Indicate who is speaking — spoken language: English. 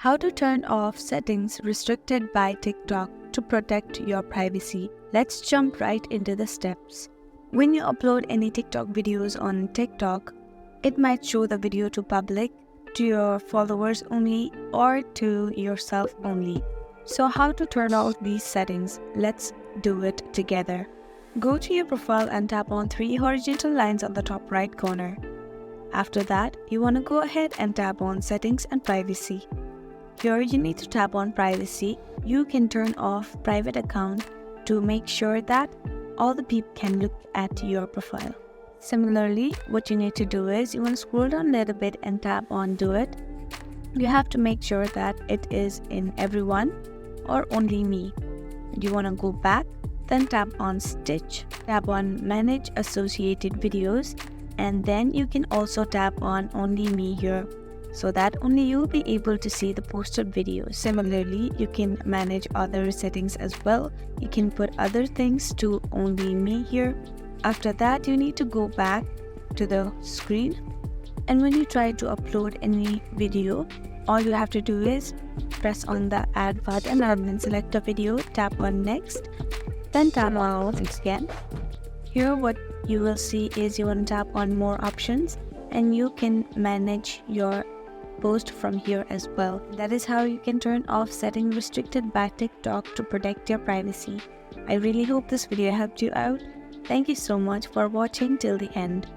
Speaker 1: How to turn off settings restricted by TikTok to protect your privacy. Let's jump right into the steps. When you upload any TikTok videos on TikTok, it might show the video to public, to your followers only, or to yourself only. So how to turn off these settings? Let's do it together. Go to your profile and tap on 3 horizontal lines on the top right corner. After that, you want to go ahead and tap on Settings and Privacy. Here you need to tap on Privacy. You can turn off private account to make sure that all the people can look at your profile. Similarly, what you need to do is you want to scroll down a little bit and tap on Do It. You have to make sure that it is in everyone or only me. You want to go back, then tap on Stitch, tap on Manage Associated Videos, and then you can also tap on Only Me here, so that only you'll be able to see the posted videos. Similarly, you can manage other settings as well. You can put other things to Only Me here. After that, you need to go back to the screen, and when you try to upload any video, all you have to do is press on the add button and then select a video, tap on next, then tap on again. Here what you will see is you want to tap on more options and you can manage your post from here as well. That is how you can turn off setting restricted by TikTok to protect your privacy. I really hope this video helped you out. Thank you so much for watching till the end.